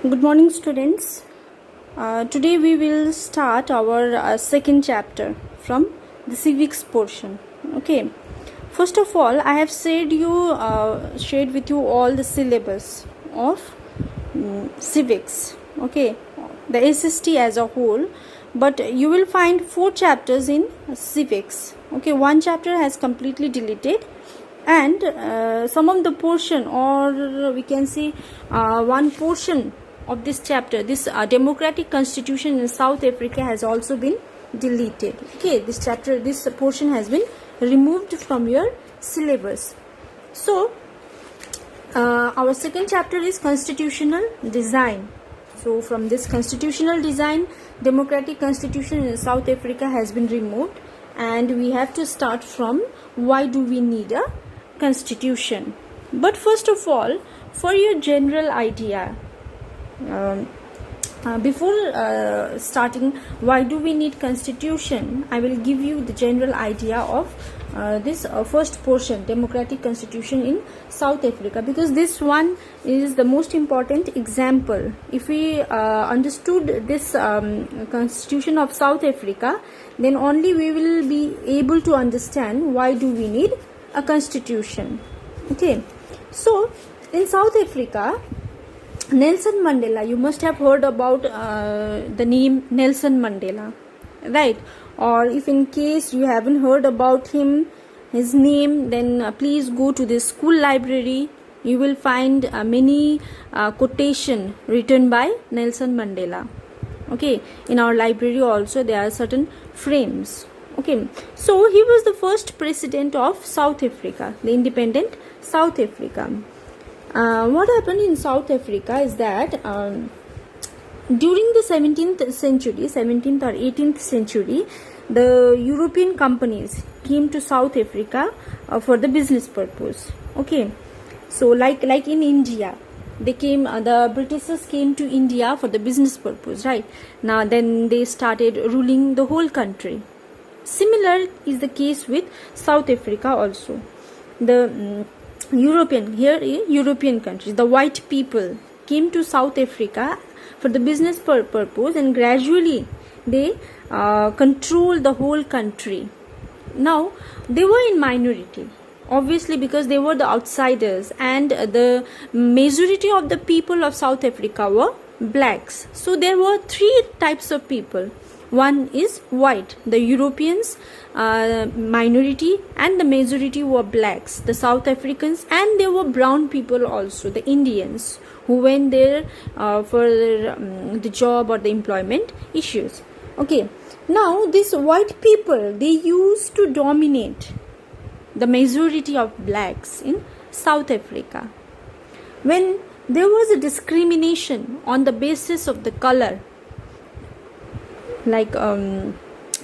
Good morning, students. Today we will start our second chapter from the civics portion. Okay. First of all, I have shared with you all the syllabus of civics. Okay, the SST as a whole, but you will find 4 chapters in civics. Okay, one chapter has completely deleted, and some of the portion, or we can say one portion of this chapter, this democratic constitution in South Africa, has also been deleted. Okay, this portion has been removed from your syllabus. So our second chapter is constitutional design. So from this constitutional design, democratic constitution in South Africa has been removed, and we have to start from why do we need a constitution. But first of all, for your general idea, before starting why do we need constitution, I will give you the general idea of this first portion, democratic constitution in South Africa, because this one is the most important example. If we understood this constitution of South Africa, then only we will be able to understand why do we need a constitution. Okay, so in South Africa, Nelson Mandela, you must have heard about the name Nelson Mandela, right? Or if in case you haven't heard about his name, then please go to the school library. You will find many quotation written by Nelson Mandela. Okay, in our library also there are certain frames. Okay, so he was the first president of South Africa, the independent South Africa. What happened in South Africa is that during the 17th or 18th century, the European companies came to South Africa for the business purpose. Okay, so like in India, the Britishers came to India for the business purpose, right? Now then they started ruling the whole country. Similar is the case with South Africa also. The European countries, the white people came to South Africa for the business purpose, and gradually they controlled the whole country. Now they were in minority, obviously, because they were the outsiders, and the majority of the people of South Africa were blacks. So there were 3 types of people. One is white, the Europeans minority, and the majority were blacks, the South Africans, and there were brown people also, the Indians, who went there for the job or the employment issues. Okay, now these white people, they used to dominate the majority of blacks in South Africa. When there was a discrimination on the basis of the color, like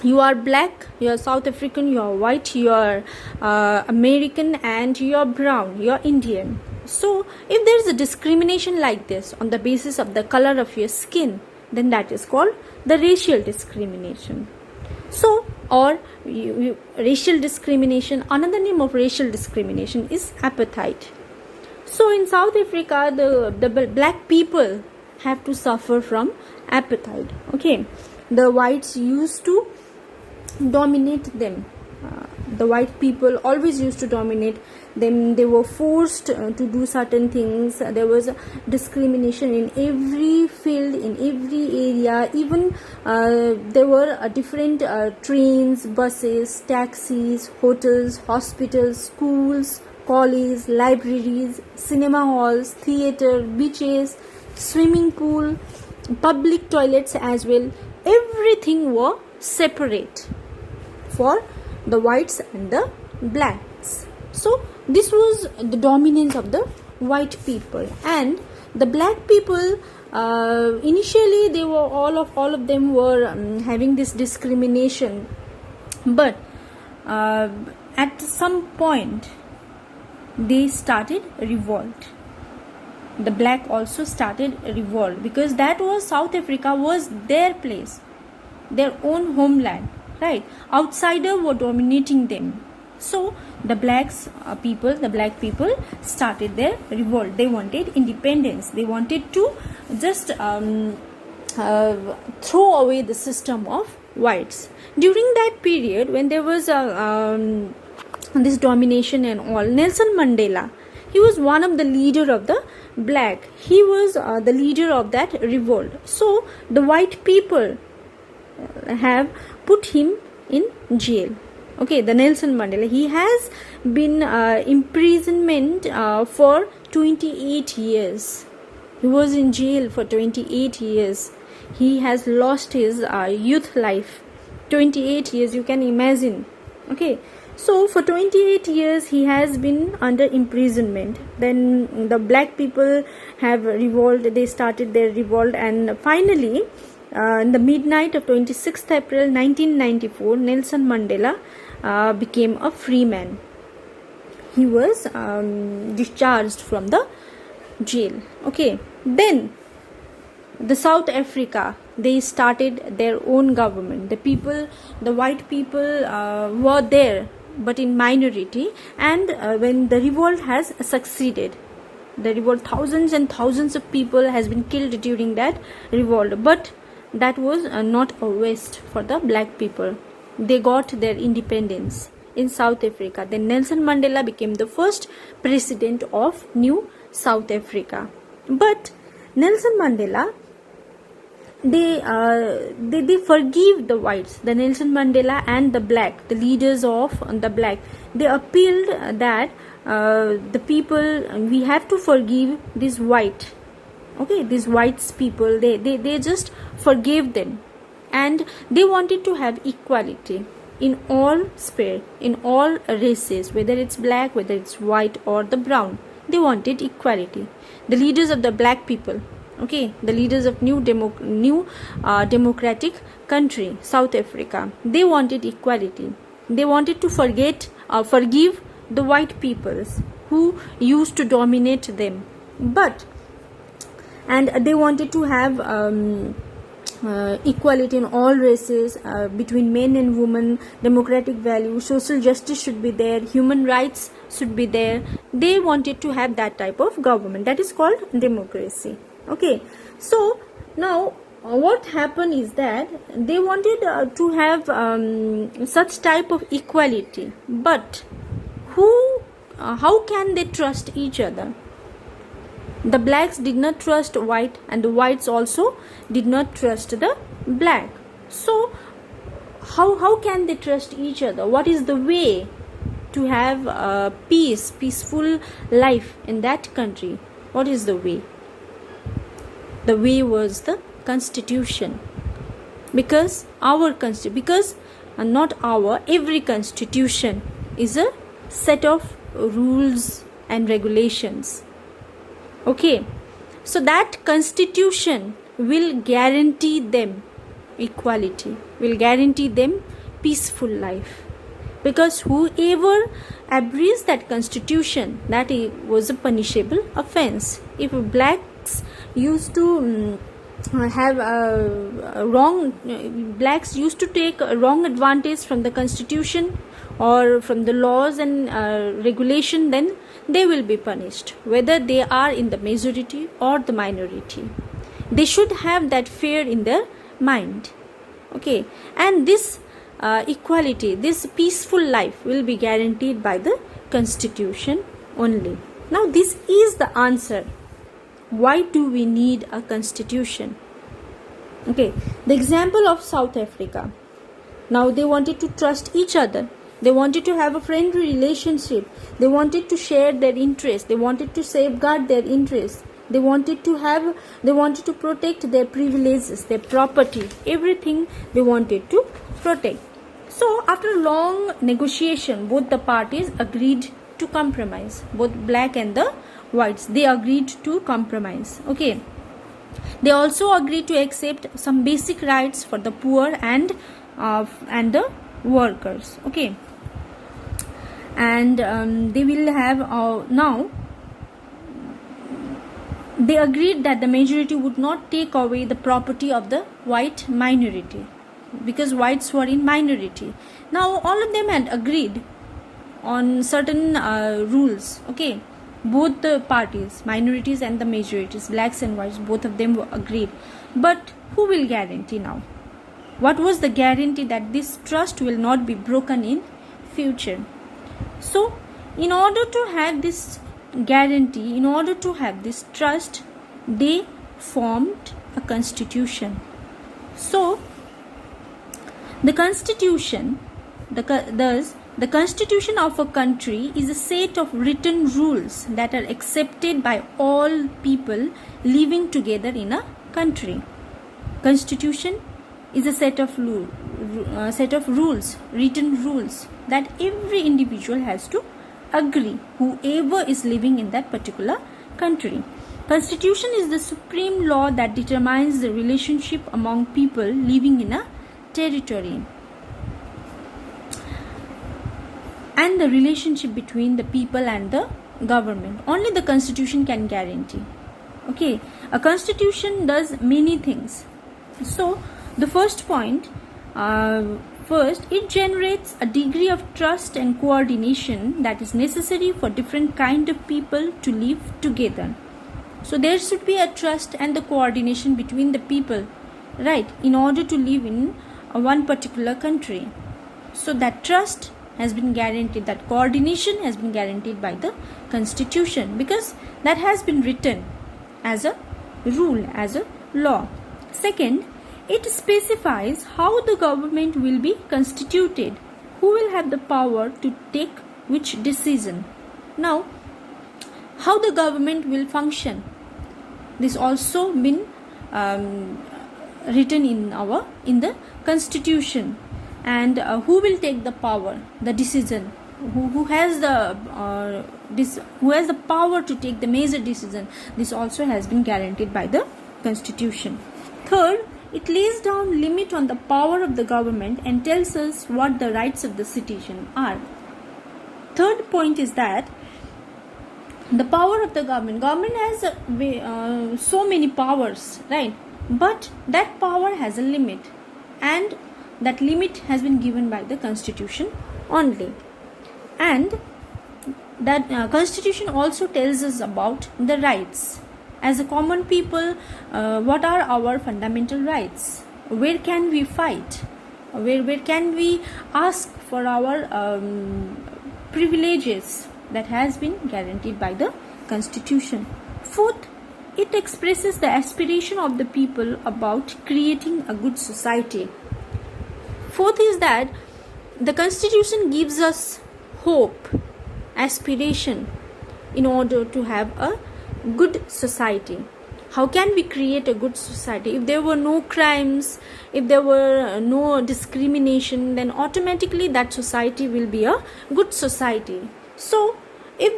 you are black, you are South African, you are white, you are American, and you are brown, you are Indian. So if there is a discrimination like this on the basis of the color of your skin, then that is called the racial discrimination. So, or racial discrimination, another name of racial discrimination is apartheid. So in South Africa, the black people have to suffer from apartheid. Okay, the whites used to dominate them. The white people always used to dominate them. They were forced to do certain things. There was discrimination in every field, in every area. Even there were different trains, buses, taxis, hotels, hospitals, schools, colleges, libraries, cinema halls, theater, beaches, swimming pool, public toilets as well. Everything were separate for the whites and the blacks. So this was the dominance of the white people, and the black people initially they were all of them were having this discrimination, but at some point they started revolt. The black also started revolt, because that was South Africa was their place, their own homeland, right? Outsider were dominating them. So the black people started their revolt. They wanted independence. They wanted to just throw away the system of whites. During that period, when there was this domination and all, Nelson Mandela, he was one of the leader of the black. He was the leader of that revolt. So the white people have put him in jail. Okay, the Nelson Mandela, he has been imprisonment for 28 years. He was in jail for 28 years. He has lost his youth life. 28 years, you can imagine. Okay, so for 28 years he has been under imprisonment. Then the black people have revolted. They started their revolt, and finally in the midnight of 26th April 1994, Nelson Mandela became a free man. He was discharged from the jail. Okay, then the South Africa, they started their own government. The white people were there, but in minority. And when the revolt has succeeded, the revolt, thousands and thousands of people has been killed during that revolt, but that was not a waste for the black people. They got their independence in South Africa. Then Nelson Mandela became the first president of New South Africa. But Nelson Mandela, they forgive the whites, the Nelson Mandela and the black, the leaders of the black. They appealed that the people, we have to forgive this white. Okay, these whites people, they just forgave them, and they wanted to have equality in all sphere, in all races, whether it's black, whether it's white or the brown. They wanted equality. The leaders of the black people, okay, the leaders of new democratic country, South Africa, they wanted equality. They wanted to forgive the white peoples who used to dominate them. And they wanted to have equality in all races, between men and women, democratic values, social justice should be there, human rights should be there. They wanted to have that type of government. That is called democracy. Okay, so now what happened is that they wanted to have such type of equality, but how can they trust each other? The blacks did not trust white, and the whites also did not trust the black. So how can they trust each other? What is the way to have peaceful life in that country? What is the way? The way was the constitution. Because every constitution is a set of rules and regulations. Okay, so that constitution will guarantee them equality, will guarantee them peaceful life. Because whoever abridges that constitution, that was a punishable offense. If blacks used to blacks used to take a wrong advantage from the constitution or from the laws and regulation, then they will be punished, whether they are in the majority or the minority. They should have that fear in their mind. Okay, and this equality, this peaceful life will be guaranteed by the constitution only. Now this is the answer. Why do we need a constitution? Okay, the example of South Africa. Now they wanted to trust each other. They wanted to have a friendly relationship. They wanted to share their interests. They wanted to safeguard their interests. They wanted to protect their privileges, their property, everything they wanted to protect. So after long negotiation, both the parties agreed to compromise. Both black and the whites, they agreed to compromise. Okay, they also agreed to accept some basic rights for the poor and the workers. Okay, and they will have now they agreed that the majority would not take away the property of the white minority, because whites were in minority. Now all of them had agreed on certain rules. Okay, both the parties, minorities and the majorities, blacks and whites, both of them were agreed. But who will guarantee now? What was the guarantee that this trust will not be broken in future? So in order to have this guarantee, in order to have this trust, they formed a constitution. So the constitution, the constitution of a country is a set of written rules that are accepted by all people living together in a country. Constitution is a set of rules, written rules that every individual has to agree, whoever is living in that particular country. Constitution is the supreme law that determines the relationship among people living in a territory and the relationship between the people and the government. Only the constitution can guarantee. Okay, a constitution does many things. So the first point, first, it generates a degree of trust and coordination that is necessary for different kind of people to live together. So there should be a trust and the coordination between the people, right, in order to live in one particular country. So that trust has been guaranteed, that coordination has been guaranteed by the constitution, because that has been written as a rule, as a law. Second, it specifies how the government will be constituted, who will have the power to take which decision. Now, how the government will function, this also been written in the constitution, and who will take the power, the decision, who has the power to take the major decision. This also has been guaranteed by the constitution. Third, it lays down limit on the power of the government and tells us what the rights of the citizen are. Third point is that the power of the government has so many powers, right? But that power has a limit, and that limit has been given by the constitution only. And that constitution also tells us about the rights. As a common people, what are our fundamental rights? Where can we fight? Where can we ask for our privileges? That has been guaranteed by the constitution. Fourth, it expresses the aspiration of the people about creating a good society. Fourth is that the constitution gives us hope, aspiration in order to have a good society. How can we create a good society? If there were no crimes, if there were no discrimination, then automatically that society will be a good society. So if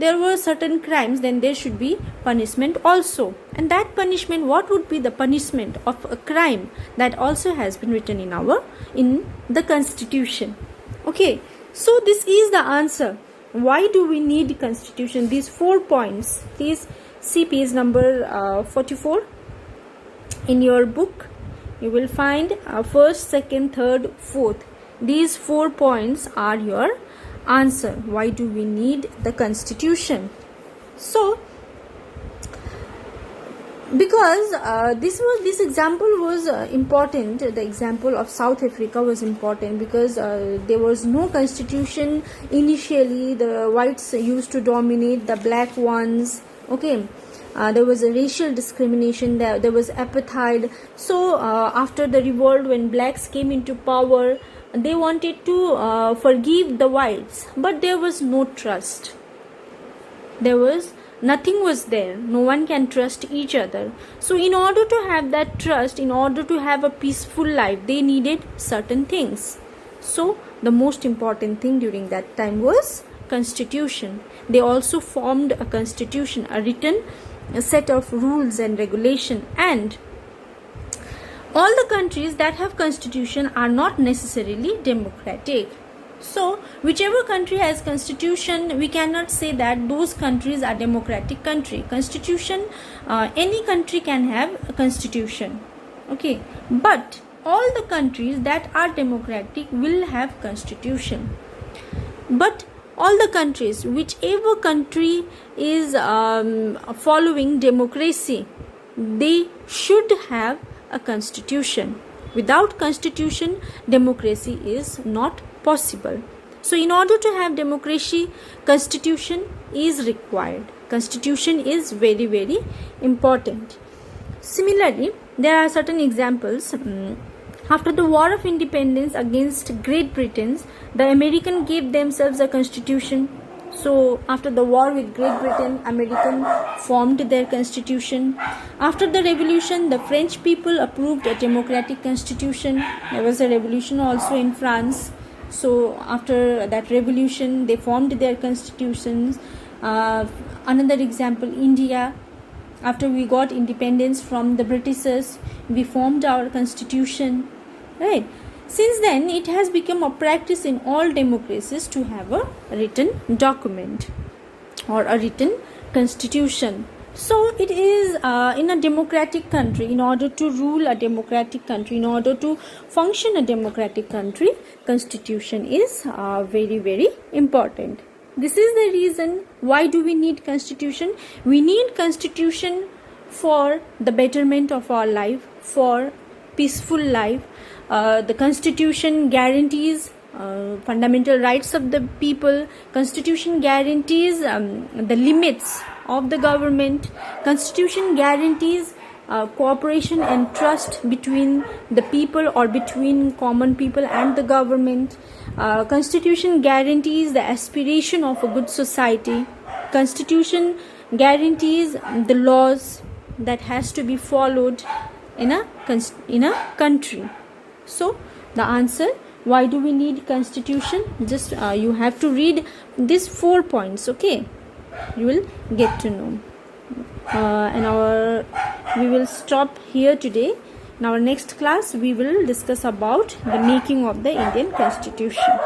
there were certain crimes, then there should be punishment also. And that punishment, what would be the punishment of a crime? That also has been written in the constitution. Okay, so this is the answer. Why do we need constitution? These 4 points. Please see page number 44 in your book. You will find first, second, third, fourth. These 4 points are your answer. Why do we need the constitution? So because this example was important, the example of South Africa was important because there was no constitution initially. The whites used to dominate the black ones. Okay, there was a racial discrimination, there was apartheid. So after the revolt, when blacks came into power, they wanted to forgive the whites, but there was no trust. Nothing was there. No one can trust each other. So in order to have that trust, in order to have a peaceful life, they needed certain things. So the most important thing during that time was constitution. They also formed a constitution, a written set of rules and regulation. And all the countries that have constitution are not necessarily democratic. So whichever country has constitution, we cannot say that those countries are democratic country. Constitution, any country can have a constitution. Okay, but all the countries that are democratic will have constitution. But all the countries, whichever country is following democracy, they should have a constitution. Without constitution, democracy is not possible. So in order to have democracy, constitution is required. Constitution is very, very important. Similarly, there are certain examples. After the War of Independence against Great Britain, the American gave themselves a constitution. So after the war with Great Britain, American formed their constitution. After the revolution, the French people approved a democratic constitution. There was a revolution also in France. So after that revolution, they formed their constitutions. Another example, India. After we got independence from the Britishers, we formed our constitution, right? Since then, it has become a practice in all democracies to have a written document or a written constitution. So it is in a democratic country, in order to rule a democratic country, in order to function a democratic country, constitution is very, very important. This is the reason why do we need constitution. We need constitution for the betterment of our life, for peaceful life. The constitution guarantees fundamental rights of the people. Constitution guarantees the limits of the government. Constitution guarantees cooperation and trust between the people or between common people and the government. Constitution guarantees the aspiration of a good society. Constitution guarantees the laws that has to be followed in a country. So the answer, why do we need constitution? Just you have to read these 4 points, okay? You will get to know. We will stop here today. In our next class, we will discuss about the making of the Indian Constitution.